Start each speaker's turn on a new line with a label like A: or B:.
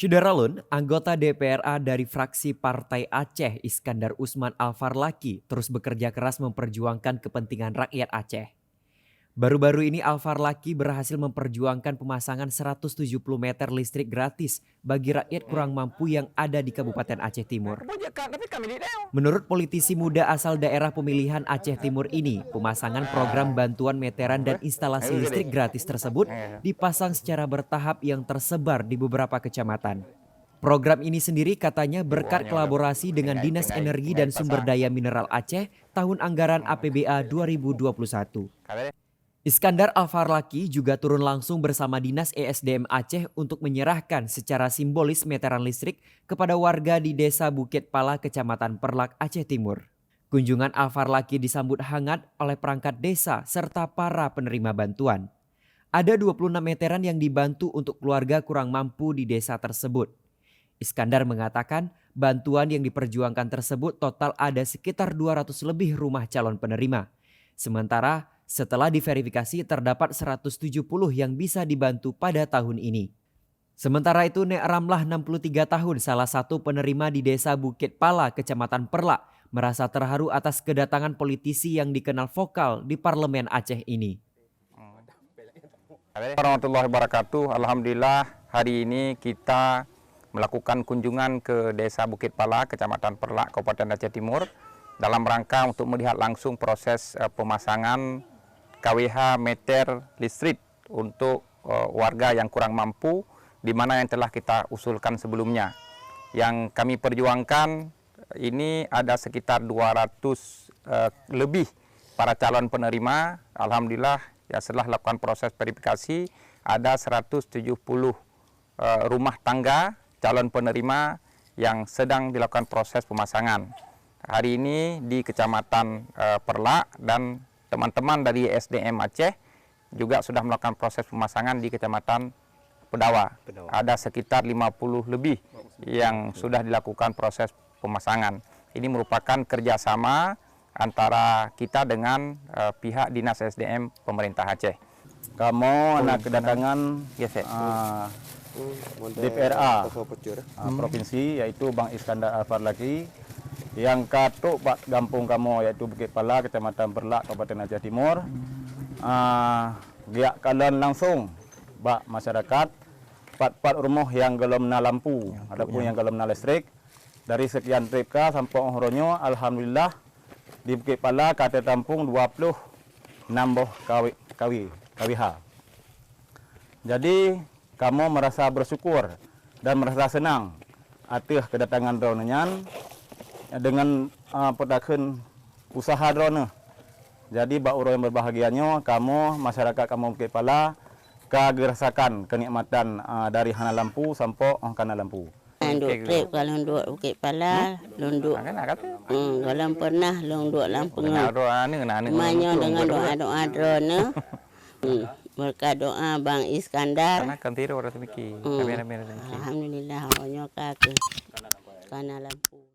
A: Syederalun, anggota DPRA dari fraksi Partai Aceh Iskandar Usman Alfarlaki terus bekerja keras memperjuangkan kepentingan rakyat Aceh. Baru-baru ini Alfarlaki berhasil memperjuangkan pemasangan 170 meter listrik gratis bagi rakyat kurang mampu yang ada di Kabupaten Aceh Timur. Menurut politisi muda asal daerah pemilihan Aceh Timur ini, pemasangan program bantuan meteran dan instalasi listrik gratis tersebut dipasang secara bertahap yang tersebar di beberapa kecamatan. Program ini sendiri katanya berkat kolaborasi dengan Dinas Energi dan Sumber Daya Mineral Aceh tahun anggaran APBA 2021. Iskandar Alfarlaki juga turun langsung bersama Dinas ESDM Aceh untuk menyerahkan secara simbolis meteran listrik kepada warga di Desa Bukit Pala, Kecamatan Perlak, Aceh Timur. Kunjungan Alfarlaki disambut hangat oleh perangkat desa serta para penerima bantuan. Ada 26 meteran yang dibantu untuk keluarga kurang mampu di desa tersebut. Iskandar mengatakan bantuan yang diperjuangkan tersebut total ada sekitar 200 lebih rumah calon penerima. Sementara setelah diverifikasi terdapat 170 yang bisa dibantu pada tahun ini. Sementara itu Nek Ramlah 63 tahun salah satu penerima di Desa Bukit Pala, Kecamatan Perlak merasa terharu atas kedatangan politisi yang dikenal vokal di Parlemen Aceh ini.
B: Warahmatullahi wabarakatuh. Alhamdulillah hari ini kita melakukan kunjungan ke Desa Bukit Pala, Kecamatan Perlak, Kabupaten Aceh Timur dalam rangka untuk melihat langsung proses pemasangan KWH meter listrik untuk warga yang kurang mampu, di mana yang telah kita usulkan sebelumnya. Yang kami perjuangkan ini ada sekitar 200 lebih para calon penerima. Alhamdulillah ya setelah lakukan proses verifikasi ada 170 rumah tangga calon penerima yang sedang dilakukan proses pemasangan. Hari ini di Kecamatan Perlak dan teman-teman dari SDM Aceh juga sudah melakukan proses pemasangan di Kecamatan Pedawa. Ada sekitar 50 lebih yang sudah dilakukan proses pemasangan. Ini merupakan kerjasama antara kita dengan pihak Dinas SDM Pemerintah Aceh.
C: Kamu anak kedatangan DPRA Provinsi, yaitu Bang Iskandar Alfarlaki, yang katuk Pak Gampung kamu yaitu Bukit Pala, Kecamatan Perlak, Kabupaten Aceh Timur. Dia kalian langsung Pak masyarakat 4 rumah yang belum na lampu, adapun yang belum na listrik. Dari sekian trip sampai ohronyo, alhamdulillah di Bukit Pala kata tampung 26 boh KWH. Jadi kamu merasa bersyukur dan merasa senang atas kedatangan dronenyan dengan pedakan usaha drone. Jadi bak orang yang berbahagianya, kamu masyarakat kamu Bukit Pala kagerasakan kenikmatan dari hana lampu sampai kana lampu.
D: Duk trip kalau duk Bukit Pala, duk kalau pernah duk lampu manyo dengan doa drone. Berkat doa Bang Iskandar. Alhamdulillah, onyo ka kana lampu.